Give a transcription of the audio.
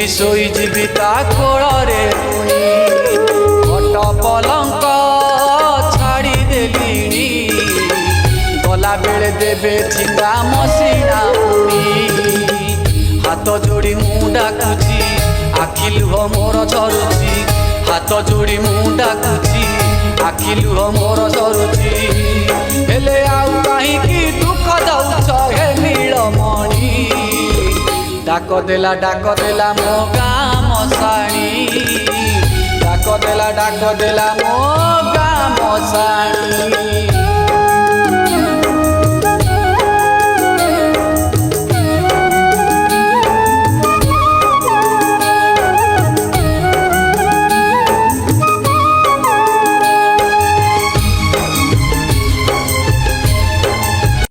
भी सोई जीवी ता कोड़े खट पलंक छाड़ी देली गला बेले देबे छिंगा मसीना हाथ जोड़ी मु डाकुची आखि लुह मोर झरुची हाथ जोड़ी मु डाकुची आखि लुह मोर झरुची हेले आउ काहींकी दुख दउछ हे नीलमणि डाक देला मो गाँ मशाणी डाक देला मो गाँ मशाणी।